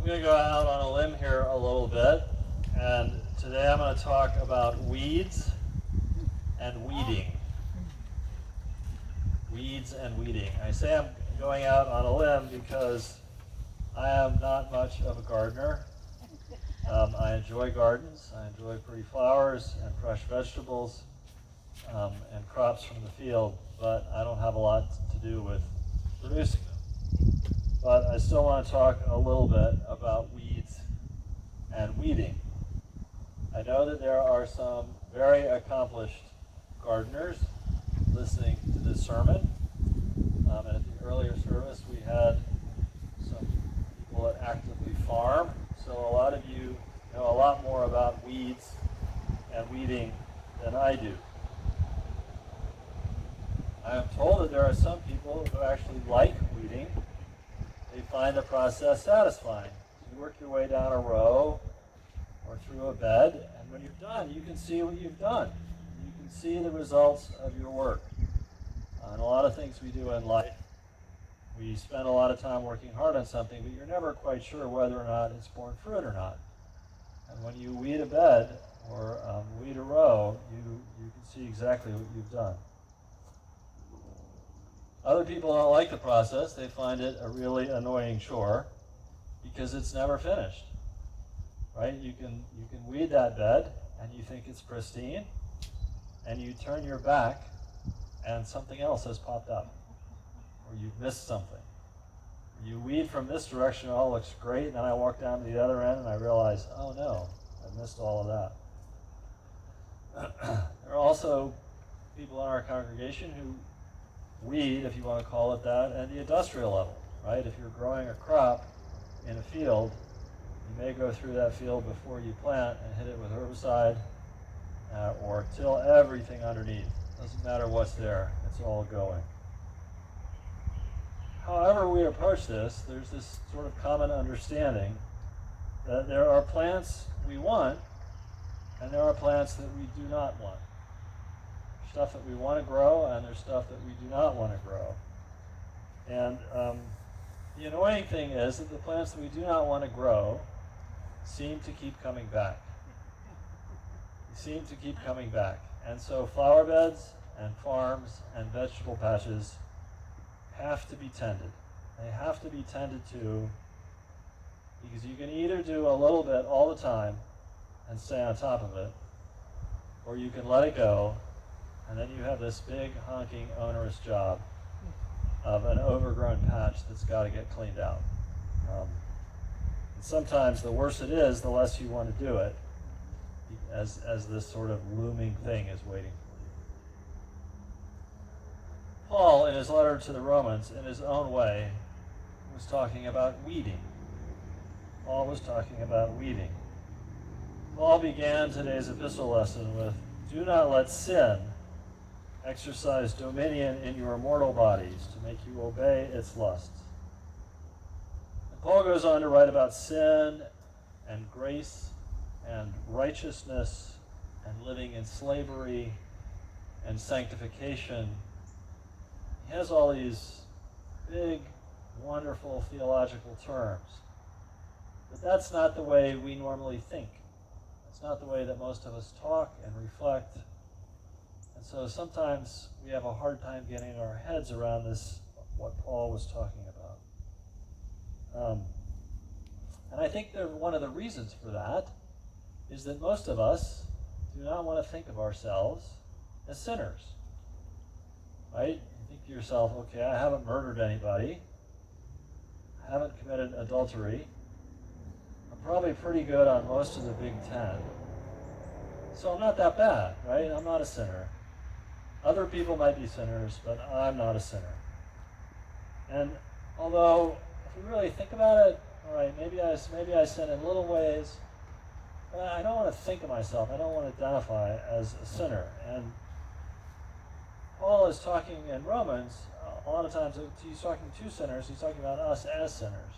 I'm going to go out on a limb here a little bit, and today I'm going to talk about weeds and weeding. Weeds and weeding. I say I'm going out on a limb because I am not much of a gardener. I enjoy gardens. I enjoy pretty flowers and fresh vegetables and crops from the field, but I don't have a lot to do with producing them. But I still want to talk a little bit about weeds and weeding. I know that there are some very accomplished gardeners listening to this sermon. And at the earlier service, we had some people that actively farm. So a lot of you know a lot more about weeds and weeding than I do. I am told that there are some people who actually like weeding. They find the process satisfying. You work your way down a row or through a bed, and when you're done, you can see what you've done. You can see the results of your work. And a lot of things we do in life, we spend a lot of time working hard on something, but you're never quite sure whether or not it's borne fruit or not. And when you weed a bed or weed a row, you can see exactly what you've done. Other people don't like the process. They find it a really annoying chore because it's never finished. Right? You can weed that bed and you think it's pristine, and you turn your back and something else has popped up, or you've missed something. You weed from this direction, it all looks great, and then I walk down to the other end and I realize, oh no, I missed all of that. There are also people in our congregation who weed, if you want to call it that, at the industrial level, right? If you're growing a crop in a field, you may go through that field before you plant and hit it with herbicide or till everything underneath. Doesn't matter what's there, it's all going. However we approach this, there's this sort of common understanding that there are plants we want and there are plants that we do not want. Stuff that we want to grow, and there's stuff that we do not want to grow. And the annoying thing is that the plants that we do not want to grow seem to keep coming back. They seem to keep coming back. And so flower beds and farms and vegetable patches have to be tended. They have to be tended to, because you can either do a little bit all the time and stay on top of it, or you can let it go. And then you have this big, honking, onerous job of an overgrown patch that's got to get cleaned out. And sometimes the worse it is, the less you want to do it, as this sort of looming thing is waiting for you. Paul, in his letter to the Romans, in his own way, was talking about weeding. Paul was talking about weeding. Paul began today's epistle lesson with, "Do not let sin exercise dominion in your mortal bodies to make you obey its lusts." And Paul goes on to write about sin and grace and righteousness and living in slavery and sanctification. He has all these big, wonderful theological terms. But that's not the way we normally think. That's not the way that most of us talk and reflect. So sometimes we have a hard time getting our heads around this, what Paul was talking about. And I think that one of the reasons for that is that most of us do not want to think of ourselves as sinners. Right? You think to yourself, okay, I haven't murdered anybody. I haven't committed adultery. I'm probably pretty good on most of the Big Ten. So I'm not that bad, right? I'm not a sinner. Other people might be sinners, but I'm not a sinner. And although, if we really think about it, all right, maybe I sin in little ways, but I don't want to think of myself. I don't want to identify as a sinner. And Paul is talking in Romans, a lot of times he's talking to sinners, he's talking about us as sinners.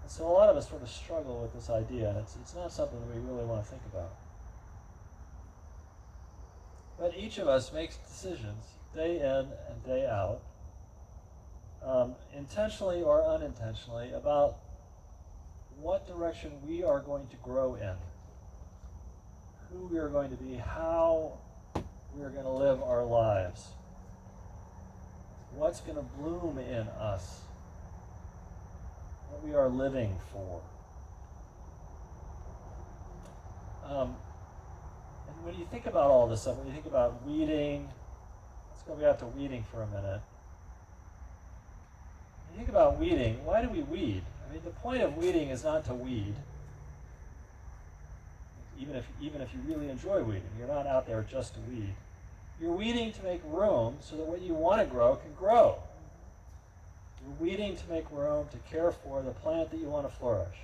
And so a lot of us sort of struggle with this idea, and it's not something that we really want to think about. But each of us makes decisions day in and day out, intentionally or unintentionally, about what direction we are going to grow in, who we are going to be, how we are going to live our lives, what's going to bloom in us, what we are living for. And when you think about all this stuff, when you think about weeding, let's go back to weeding for a minute. When you think about weeding, why do we weed? I mean, the point of weeding is not to weed. Even if you really enjoy weeding, you're not out there just to weed. You're weeding to make room so that what you want to grow can grow. You're weeding to make room to care for the plant that you want to flourish.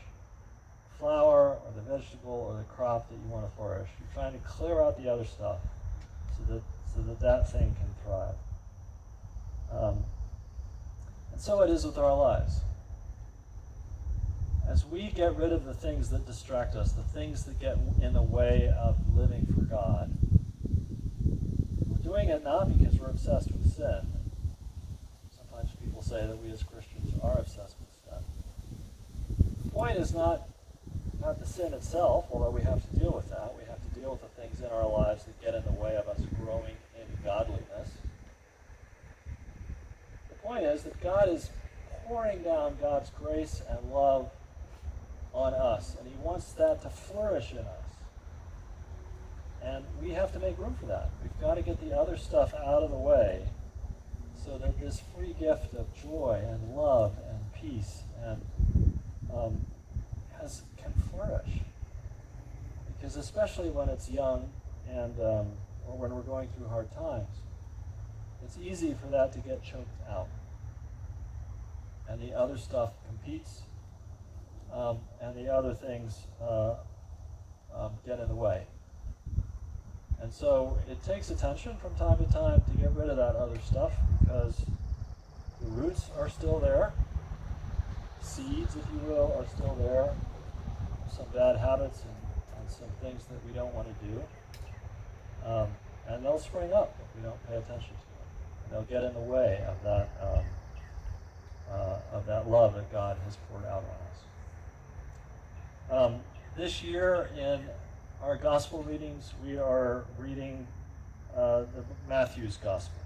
The flower or the vegetable or the crop that you want to flourish. You're trying to clear out the other stuff so that thing can thrive. And so it is with our lives. As we get rid of the things that distract us, the things that get in the way of living for God, we're doing it not because we're obsessed with sin. Sometimes people say that we as Christians are obsessed with sin. The point is not the sin itself, although we have to deal with that. We have to deal with the things in our lives that get in the way of us growing in godliness. The point is that God is pouring down God's grace and love on us, and he wants that to flourish in us. And we have to make room for that. We've got to get the other stuff out of the way so that this free gift of joy and love and peace and can flourish. Because especially when it's young and or when we're going through hard times, it's easy for that to get choked out. And the other stuff competes, and the other things get in the way. And so it takes attention from time to time to get rid of that other stuff, because the roots are still there, seeds, if you will, are still there, some bad habits and some things that we don't want to do. And they'll spring up if we don't pay attention to them. And they'll get in the way of that love that God has poured out on us. This year in our gospel readings, we are reading Matthew's gospel.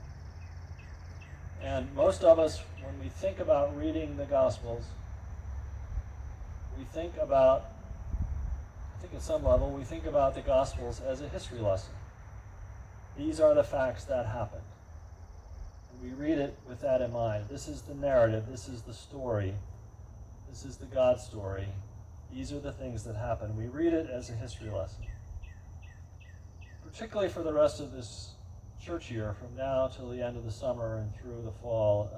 And most of us, when we think about reading the gospels, we think about, I think at some level, we think about the gospels as a history lesson. These are the facts that happened. And we read it with that in mind. This is the narrative, this is the story, this is the God story. These are the things that happen. We read it as a history lesson. Particularly for the rest of this church year, from now till the end of the summer and through the fall,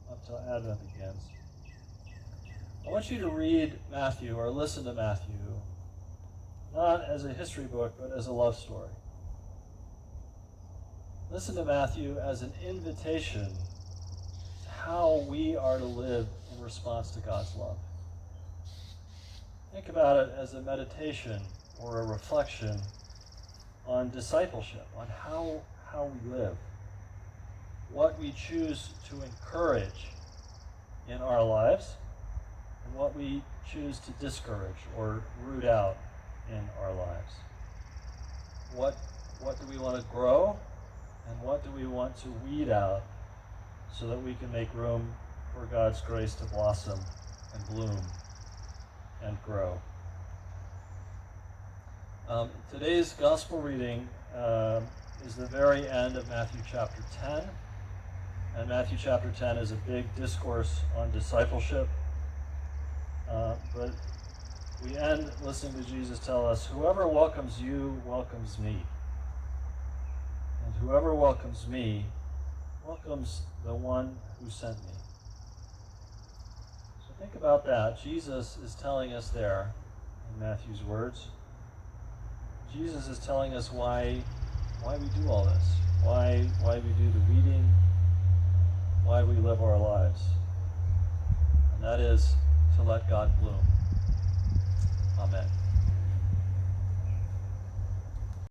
up till Advent begins. I want you to read Matthew, or listen to Matthew, not as a history book, but as a love story. Listen to Matthew as an invitation to how we are to live in response to God's love. Think about it as a meditation or a reflection on discipleship, on how we live, what we choose to encourage in our lives, and what we choose to discourage or root out in our lives. What do we want to grow, and what do we want to weed out so that we can make room for God's grace to blossom and bloom and grow. Today's gospel reading is the very end of Matthew chapter 10. And Matthew chapter 10 is a big discourse on discipleship. But we end listening to Jesus tell us, "Whoever welcomes you welcomes me. And whoever welcomes me welcomes the one who sent me." So think about that. Jesus is telling us there, in Matthew's words, Jesus is telling us why we do all this, why we do the weeding, why we live our lives. And that is to let God bloom. Amen.